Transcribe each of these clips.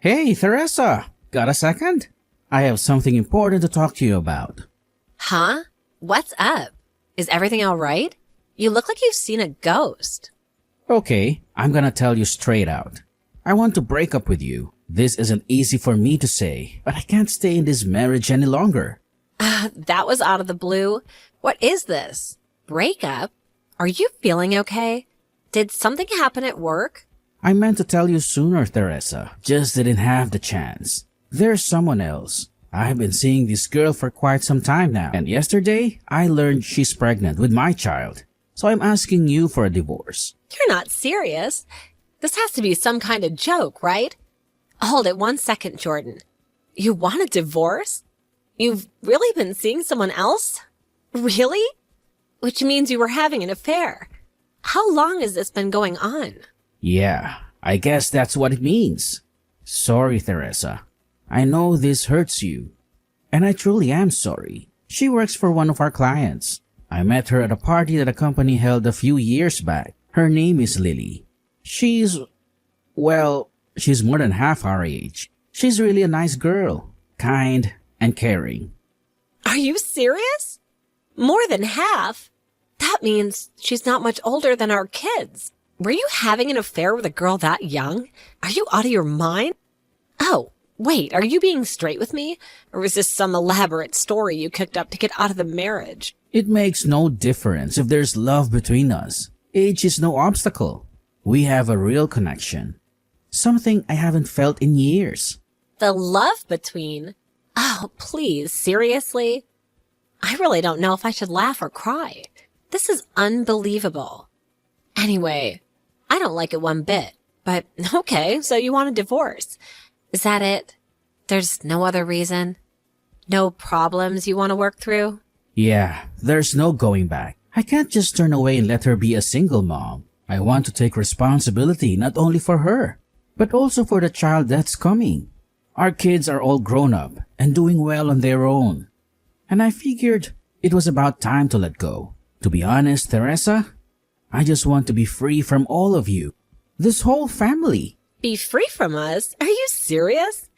Hey, Teresa! Got a second? I have something important to talk to you about. Huh? What's up? Is everything all right? You look like you've seen a ghost. Okay, I'm gonna tell you straight out. I want to break up with you. This isn't easy for me to say, but I can't stay in this marriage any longer. That was out of the blue. What is this? Breakup? Are you feeling okay? Did something happen at work? I meant to tell you sooner, Teresa. Just didn't have the chance. There's someone else. I've been seeing this girl for quite some time now, and yesterday I learned she's pregnant with my child. So I'm asking you for a divorce. You're not serious. This has to be some kind of joke, right? Hold it 1 second, Jordan. You want a divorce? You've really been seeing someone else? Really? Which means you were having an affair. How long has this been going on? Yeah, I guess that's what it means. Sorry, Teresa. I know this hurts you. And I truly am sorry. She works for one of our clients. I met her at a party that a company held a few years back. Her name is Lily. She's more than half our age. She's really a nice girl, kind and caring. Are you serious? More than half? That means she's not much older than our kids. Were you having an affair with a girl that young? Are you out of your mind? Oh, wait, are you being straight with me? Or was this some elaborate story you cooked up to get out of the marriage? It makes no difference if there's love between us. Age is no obstacle. We have a real connection. Something I haven't felt in years. The love between? Oh, please, seriously? I really don't know if I should laugh or cry. This is unbelievable. Anyway, I don't like it one bit. But okay, so you want a divorce. Is that it? There's no other reason? No problems you want to work through? Yeah, there's no going back. I can't just turn away and let her be a single mom. I want to take responsibility not only for her, but also for the child that's coming. Our kids are all grown up and doing well on their own. And I figured it was about time to let go. To be honest, Teresa, I just want to be free from all of you. This whole family. Be free from us? Are you serious?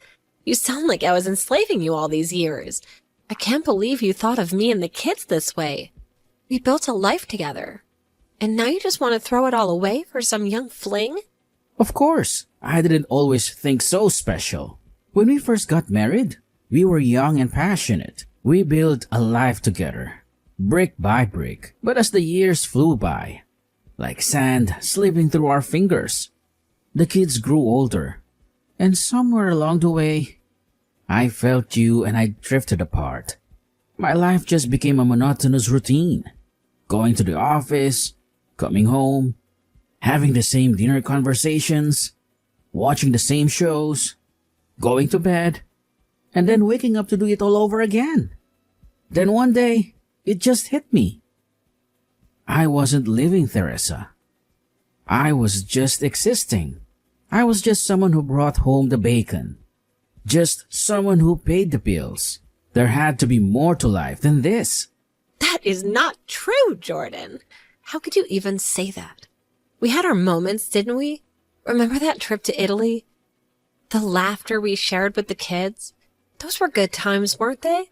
You sound like I was enslaving you all these years. I can't believe you thought of me and the kids this way. We built a life together. And now you just want to throw it all away for some young fling? Of course, I didn't always think so special. When we first got married, we were young and passionate. We built a life together, brick by brick. But as the years flew by, like sand slipping through our fingers, the kids grew older. And somewhere along the way, I felt you and I drifted apart. My life just became a monotonous routine. Going to the office, coming home, having the same dinner conversations, watching the same shows, going to bed, and then waking up to do it all over again. Then one day, it just hit me. I wasn't living, Teresa. I was just existing. I was just someone who brought home the bacon. Just someone who paid the bills. There had to be more to life than this. That is not true, Jordan. How could you even say that? We had our moments, didn't we? Remember that trip to Italy? The laughter we shared with the kids? Those were good times, weren't they?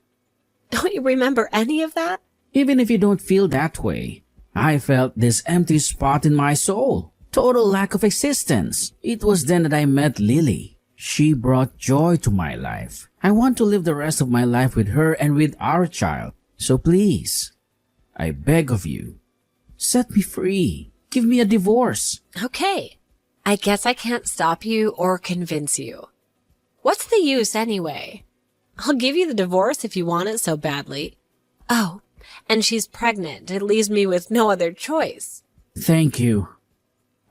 Don't you remember any of that? Even if you don't feel that way, I felt this empty spot in my soul. Total lack of existence. It was then that I met Lily. She brought joy to my life. I want to live the rest of my life with her and with our child. So please, I beg of you, set me free. Give me a divorce. Okay. I guess I can't stop you or convince you. What's the use anyway? I'll give you the divorce if you want it so badly. Oh, and she's pregnant. It leaves me with no other choice. Thank you.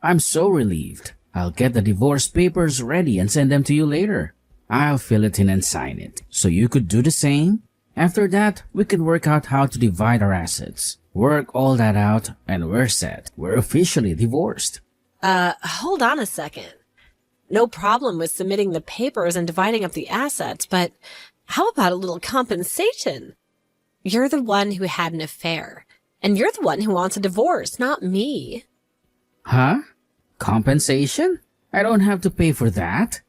I'm so relieved. I'll get the divorce papers ready and send them to you later. I'll fill it in and sign it. So you could do the same? After that, we can work out how to divide our assets. Work all that out and we're set. We're officially divorced. Hold on a second. No problem with submitting the papers and dividing up the assets, but how about a little compensation? You're the one who had an affair, and you're the one who wants a divorce, not me. Huh? Compensation? I don't have to pay for that.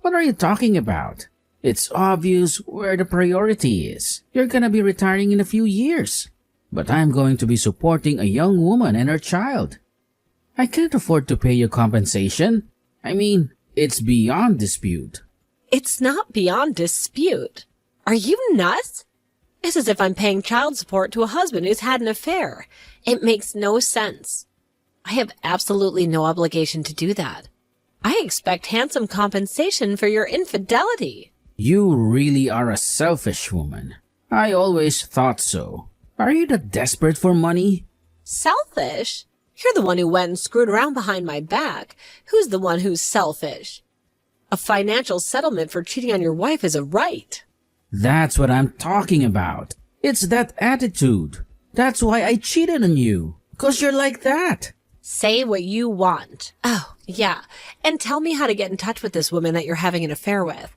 What are you talking about? It's obvious where the priority is. You're gonna be retiring in a few years. But I'm going to be supporting a young woman and her child. I can't afford to pay you compensation. I mean, it's beyond dispute. It's not beyond dispute. Are you nuts? It's as if I'm paying child support to a husband who's had an affair. It makes no sense. I have absolutely no obligation to do that. I expect handsome compensation for your infidelity. You really are a selfish woman. I always thought so. Are you that desperate for money? Selfish? You're the one who went and screwed around behind my back. Who's the one who's selfish? A financial settlement for cheating on your wife is a right. That's what I'm talking about. It's that attitude. That's why I cheated on you. 'Cause you're like that. Say what you want. Oh, yeah. And tell me how to get in touch with this woman that you're having an affair with.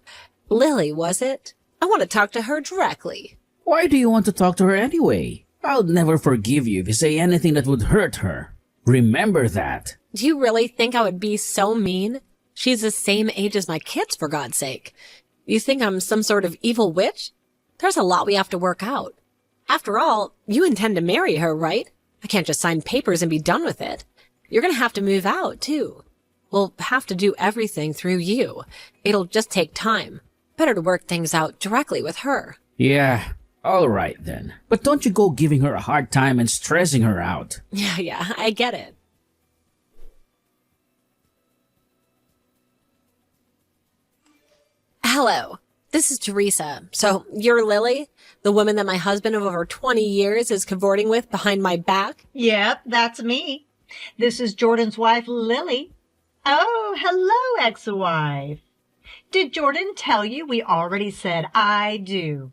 Lily, was it? I want to talk to her directly. Why do you want to talk to her anyway? I'll never forgive you if you say anything that would hurt her. Remember that. Do you really think I would be so mean? She's the same age as my kids, for God's sake. You think I'm some sort of evil witch? There's a lot we have to work out. After all, you intend to marry her, right? I can't just sign papers and be done with it. You're going to have to move out, too. We'll have to do everything through you. It'll just take time. Better to work things out directly with her. Yeah, all right then. But don't you go giving her a hard time and stressing her out. Yeah, I get it. Hello, this is Teresa. So, you're Lily? The woman that my husband of over 20 years is cavorting with behind my back? Yep, that's me. This is Jordan's wife, Lily. Oh, hello, ex-wife. Did Jordan tell you we already said I do?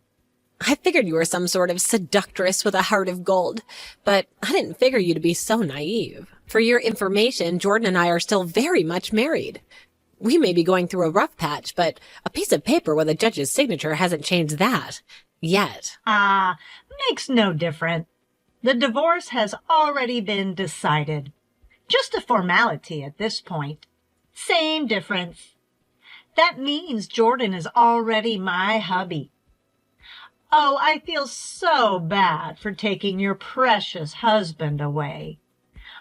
I figured you were some sort of seductress with a heart of gold, but I didn't figure you to be so naive. For your information, Jordan and I are still very much married. We may be going through a rough patch, but a piece of paper with a judge's signature hasn't changed that. Yet. Makes no difference. The divorce has already been decided. Just a formality at this point. Same difference. That means Jordan is already my hubby. Oh, I feel so bad for taking your precious husband away.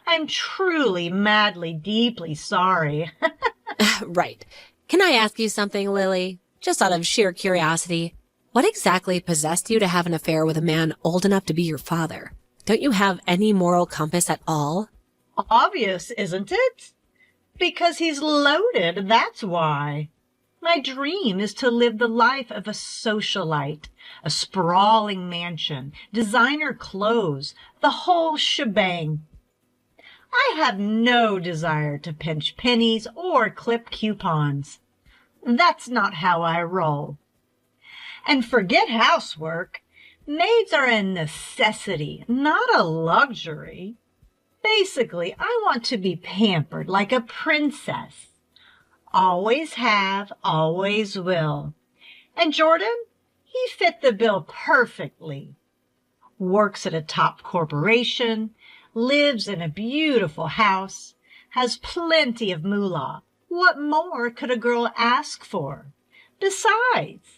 I'm truly, madly, deeply sorry. Right. Can I ask you something, Lily? Just out of sheer curiosity. What exactly possessed you to have an affair with a man old enough to be your father? Don't you have any moral compass at all? Obvious, isn't it? Because he's loaded, that's why. My dream is to live the life of a socialite, a sprawling mansion, designer clothes, the whole shebang. I have no desire to pinch pennies or clip coupons. That's not how I roll. And forget housework. Maids are a necessity, not a luxury. Basically, I want to be pampered like a princess. Always have, always will. And Jordan, he fit the bill perfectly. Works at a top corporation, lives in a beautiful house, has plenty of moolah. What more could a girl ask for? Besides,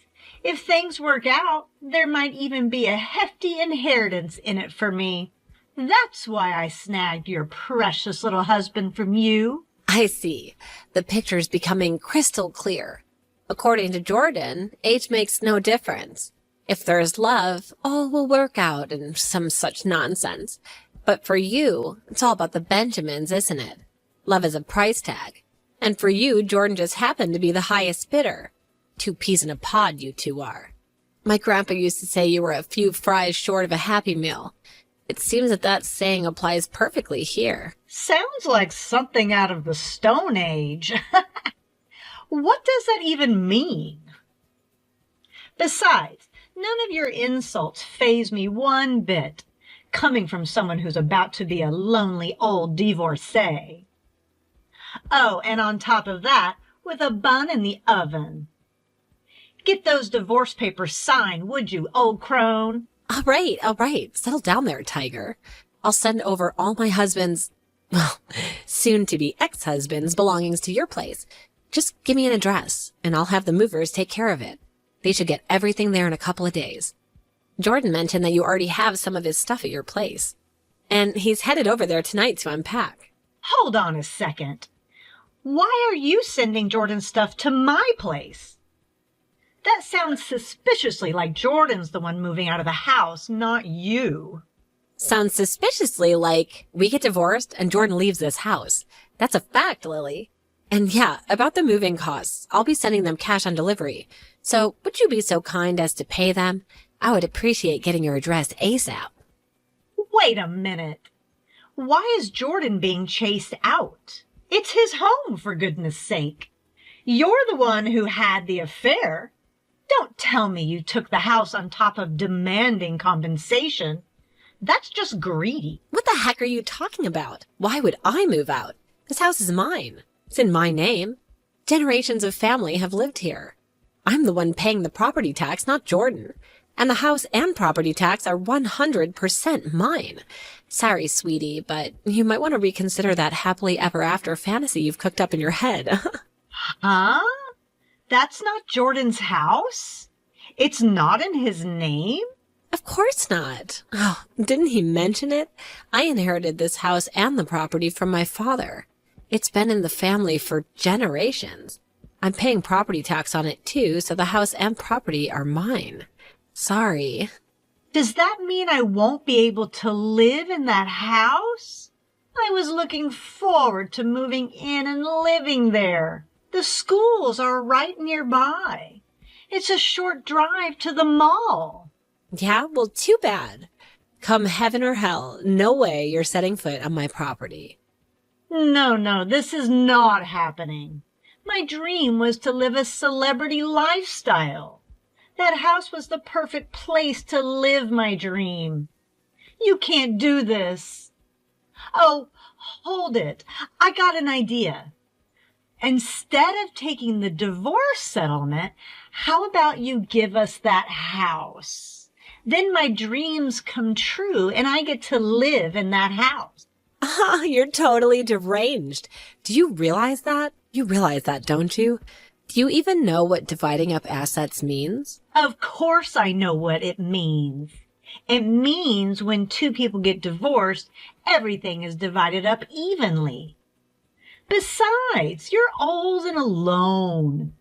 if things work out, there might even be a hefty inheritance in it for me. That's why I snagged your precious little husband from you. I see. The picture's becoming crystal clear. According to Jordan, age makes no difference. If there's love, all will work out and some such nonsense. But for you, it's all about the Benjamins, isn't it? Love is a price tag. And for you, Jordan just happened to be the highest bidder. 2 peas in a pod, you two are. My grandpa used to say you were a few fries short of a Happy Meal. It seems that saying applies perfectly here. Sounds like something out of the Stone Age. What does that even mean? Besides, none of your insults faze me one bit, coming from someone who's about to be a lonely old divorcee. Oh, and on top of that, with a bun in the oven. Get those divorce papers signed, would you, old crone? All right. Settle down there, Tiger. I'll send over all my husband's, well, soon-to-be ex-husband's belongings to your place. Just give me an address, and I'll have the movers take care of it. They should get everything there in a couple of days. Jordan mentioned that you already have some of his stuff at your place, and he's headed over there tonight to unpack. Hold on a second. Why are you sending Jordan's stuff to my place? That sounds suspiciously like Jordan's the one moving out of the house, not you. Sounds suspiciously like we get divorced and Jordan leaves this house. That's a fact, Lily. And yeah, about the moving costs, I'll be sending them cash on delivery. So would you be so kind as to pay them? I would appreciate getting your address ASAP. Wait a minute. Why is Jordan being chased out? It's his home, for goodness sake. You're the one who had the affair. Don't tell me you took the house on top of demanding compensation. That's just greedy. What the heck are you talking about? Why would I move out? This house is mine. It's in my name. Generations of family have lived here. I'm the one paying the property tax, not Jordan. And the house and property tax are 100% mine. Sorry, sweetie, but you might want to reconsider that happily ever after fantasy you've cooked up in your head. Huh? That's not Jordan's house? It's not in his name? Of course not. Oh, didn't he mention it? I inherited this house and the property from my father. It's been in the family for generations. I'm paying property tax on it too, so the house and property are mine. Sorry. Does that mean I won't be able to live in that house? I was looking forward to moving in and living there. The schools are right nearby. It's a short drive to the mall. Yeah, well, too bad. Come heaven or hell, no way you're setting foot on my property. No, this is not happening. My dream was to live a celebrity lifestyle. That house was the perfect place to live my dream. You can't do this. Oh, hold it. I got an idea. Instead of taking the divorce settlement, how about you give us that house? Then my dreams come true and I get to live in that house. Ah, you're totally deranged. Do you realize that? You realize that, don't you? Do you even know what dividing up assets means? Of course I know what it means. It means when two people get divorced, everything is divided up evenly. Besides, you're old and alone.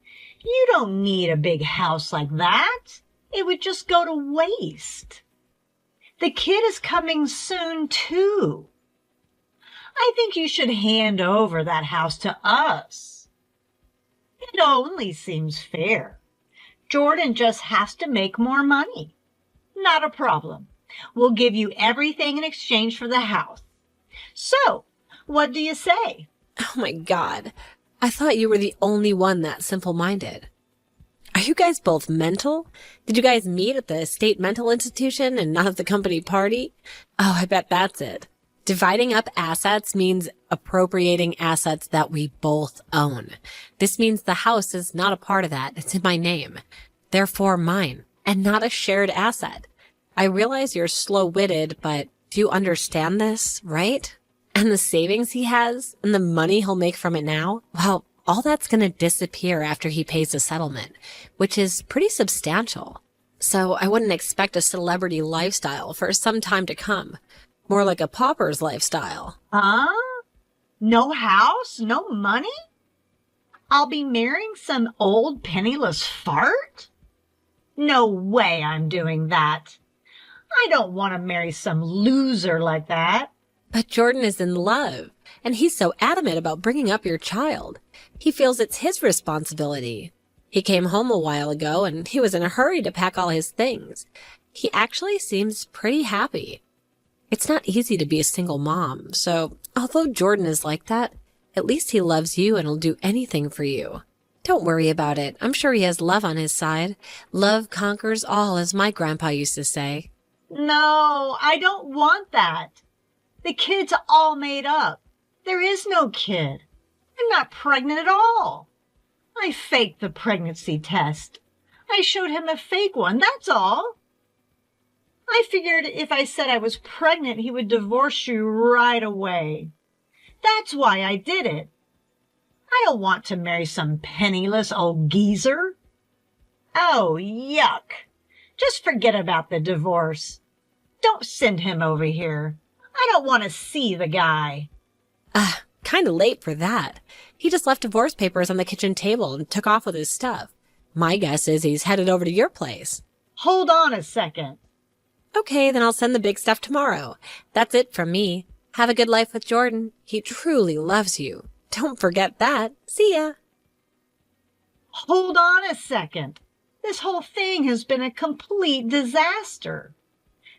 You don't need a big house like that. It would just go to waste. The kid is coming soon, too. I think you should hand over that house to us. It only seems fair. Jordan just has to make more money. Not a problem. We'll give you everything in exchange for the house. So, what do you say? Oh my God. I thought you were the only one that simple-minded. Are you guys both mental? Did you guys meet at the state mental institution and not at the company party? Oh, I bet that's it. Dividing up assets means appropriating assets that we both own. This means the house is not a part of that. It's in my name. Therefore mine, and not a shared asset. I realize you're slow-witted, but do you understand this, right? And the savings he has, and the money he'll make from it now, well, all that's going to disappear after he pays the settlement, which is pretty substantial. So I wouldn't expect a celebrity lifestyle for some time to come. More like a pauper's lifestyle. Huh? No house? No money? I'll be marrying some old penniless fart? No way I'm doing that. I don't want to marry some loser like that. But Jordan is in love, and he's so adamant about bringing up your child. He feels it's his responsibility. He came home a while ago, and he was in a hurry to pack all his things. He actually seems pretty happy. It's not easy to be a single mom, so although Jordan is like that, at least he loves you and will do anything for you. Don't worry about it. I'm sure he has love on his side. Love conquers all, as my grandpa used to say. No, I don't want that. The kid's all made up. There is no kid. I'm not pregnant at all. I faked the pregnancy test. I showed him a fake one, that's all. I figured if I said I was pregnant, he would divorce you right away. That's why I did it. I don't want to marry some penniless old geezer. Oh, yuck. Just forget about the divorce. Don't send him over here. I don't want to see the guy. Kinda late for that. He just left divorce papers on the kitchen table and took off with his stuff. My guess is he's headed over to your place. Hold on a second. Okay, then I'll send the big stuff tomorrow. That's it from me. Have a good life with Jordan. He truly loves you. Don't forget that. See ya. Hold on a second. This whole thing has been a complete disaster.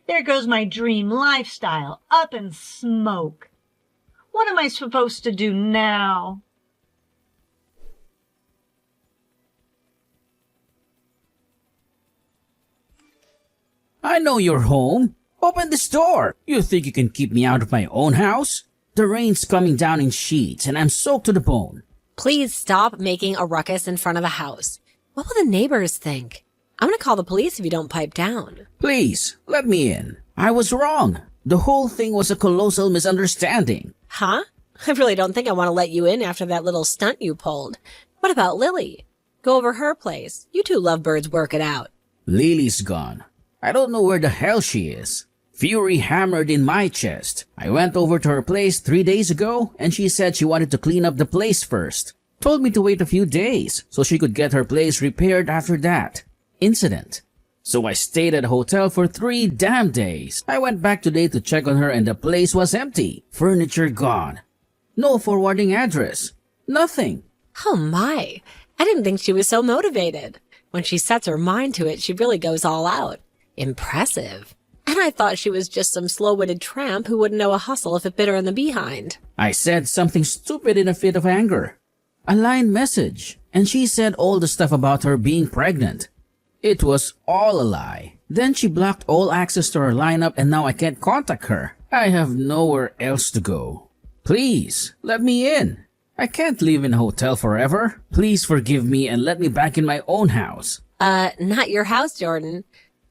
There goes my dream lifestyle, up in smoke. What am I supposed to do now? I know you're home. Open this door. You think you can keep me out of my own house? The rain's coming down in sheets and I'm soaked to the bone. Please stop making a ruckus in front of the house. What will the neighbors think? I'm gonna call the police if you don't pipe down. Please, let me in. I was wrong. The whole thing was a colossal misunderstanding. Huh? I really don't think I want to let you in after that little stunt you pulled. What about Lily? Go over her place. You two lovebirds work it out. Lily's gone. I don't know where the hell she is. Fury hammered in my chest. I went over to her place 3 days ago and she said she wanted to clean up the place first. Told me to wait a few days so she could get her place repaired after that incident. So I stayed at a hotel for 3 damn days. I went back today to check on her and the place was empty. Furniture gone. No forwarding address. Nothing. Oh my. I didn't think she was so motivated. When she sets her mind to it, she really goes all out. Impressive. And I thought she was just some slow-witted tramp who wouldn't know a hustle if it bit her in the behind. I said something stupid in a fit of anger. A line message. And she said all the stuff about her being pregnant. It was all a lie. Then she blocked all access to her lineup and now I can't contact her. I have nowhere else to go. Please, let me in. I can't live in a hotel forever. Please forgive me and let me back in my own house. Not your house, Jordan.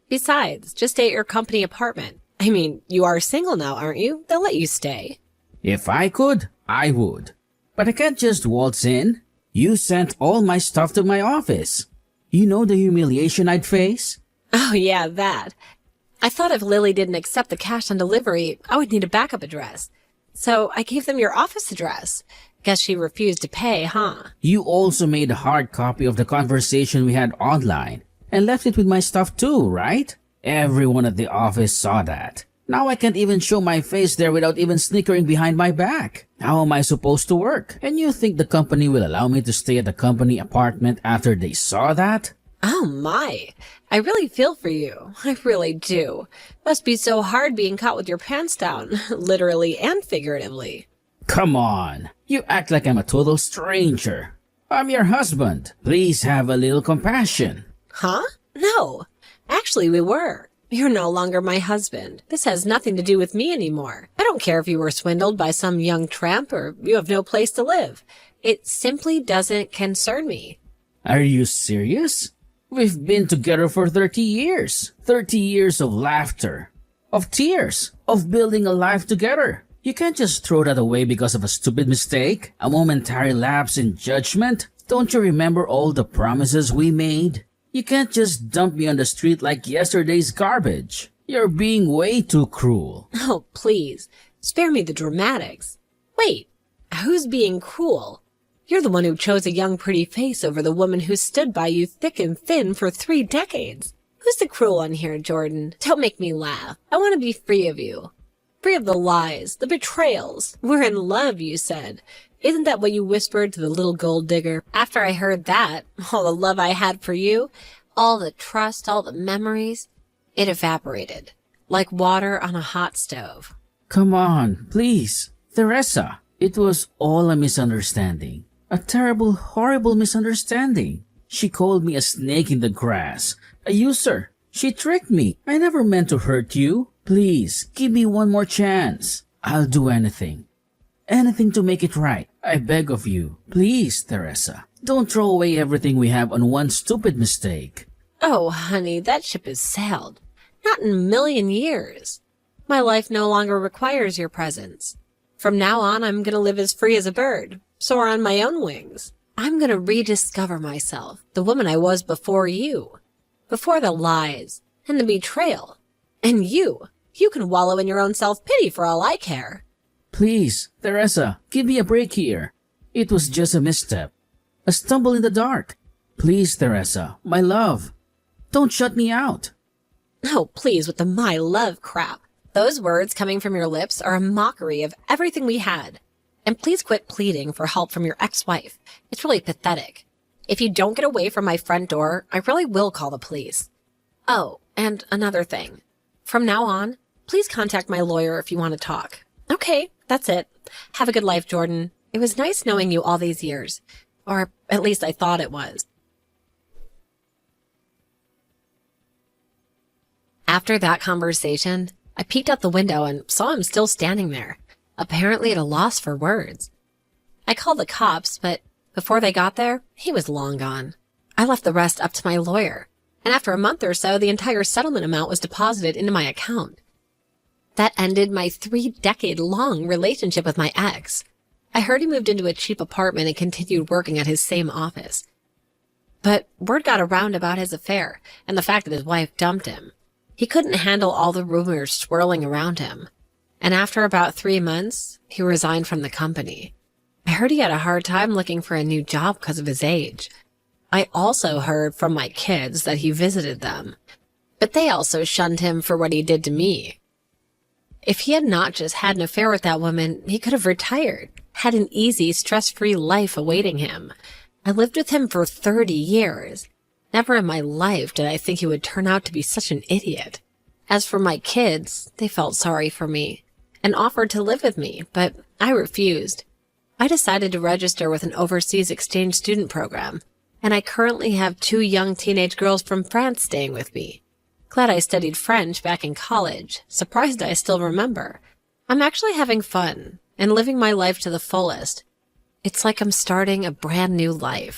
Besides, just stay at your company apartment. I mean, you are single now, aren't you? They'll let you stay. If I could, I would. But I can't just waltz in. You sent all my stuff to my office. You know the humiliation I'd face? Oh yeah, that. I thought if Lily didn't accept the cash on delivery, I would need a backup address. So I gave them your office address. Guess she refused to pay, huh? You also made a hard copy of the conversation we had online and left it with my stuff too, right? Everyone at the office saw that. Now I can't even show my face there without even snickering behind my back. How am I supposed to work? And you think the company will allow me to stay at the company apartment after they saw that? Oh my. I really feel for you. I really do. Must be so hard being caught with your pants down, literally and figuratively. Come on. You act like I'm a total stranger. I'm your husband. Please have a little compassion. Huh? No. Actually, we were. You're no longer my husband. This has nothing to do with me anymore. I don't care if you were swindled by some young tramp or you have no place to live. It simply doesn't concern me. Are you serious? We've been together for 30 years. 30 years of laughter, of tears, of building a life together. You can't just throw that away because of a stupid mistake, a momentary lapse in judgment. Don't you remember all the promises we made? You can't just dump me on the street like yesterday's garbage. You're being way too cruel. Oh, please. Spare me the dramatics. Wait, who's being cruel? You're the one who chose a young pretty face over the woman who stood by you thick and thin for 3 decades. Who's the cruel one here, Jordan? Don't make me laugh. I want to be free of you. Free of the lies, the betrayals. We're in love, you said. Isn't that what you whispered to the little gold digger? After I heard that, all the love I had for you, all the trust, all the memories, it evaporated. Like water on a hot stove. Come on, please. Teresa, it was all a misunderstanding. A terrible, horrible misunderstanding. She called me a snake in the grass, a user. She tricked me. I never meant to hurt you. Please, give me one more chance. I'll do anything. Anything to make it right. I beg of you. Please, Teresa. Don't throw away everything we have on one stupid mistake. Oh, honey, that ship has sailed. Not in a million years. My life no longer requires your presence. From now on, I'm gonna live as free as a bird. soar on my own wings. I'm gonna rediscover myself, the woman I was before you. Before the lies and the betrayal. And you can wallow in your own self-pity for all I care. Please, Teresa, give me a break here. It was just a misstep. A stumble in the dark. Please, Teresa, my love. Don't shut me out. Oh, please, with the my love crap. Those words coming from your lips are a mockery of everything we had. And please quit pleading for help from your ex-wife. It's really pathetic. If you don't get away from my front door, I really will call the police. Oh, and another thing. From now on, please contact my lawyer if you want to talk. Okay, that's it. Have a good life, Jordan. It was nice knowing you all these years. Or at least I thought it was. After that conversation, I peeked out the window and saw him still standing there, apparently at a loss for words. I called the cops, but before they got there, he was long gone. I left the rest up to my lawyer, and after a month or so, the entire settlement amount was deposited into my account. That ended my 3-decade-long relationship with my ex. I heard he moved into a cheap apartment and continued working at his same office. But word got around about his affair and the fact that his wife dumped him. He couldn't handle all the rumors swirling around him. And after about 3 months, he resigned from the company. I heard he had a hard time looking for a new job because of his age. I also heard from my kids that he visited them, but they also shunned him for what he did to me. If he had not just had an affair with that woman, he could have retired, had an easy, stress-free life awaiting him. I lived with him for 30 years. Never in my life did I think he would turn out to be such an idiot. As for my kids, they felt sorry for me and offered to live with me, but I refused. I decided to register with an overseas exchange student program, and I currently have 2 young teenage girls from France staying with me. Glad I studied French back in college. Surprised I still remember. I'm actually having fun and living my life to the fullest. It's like I'm starting a brand new life.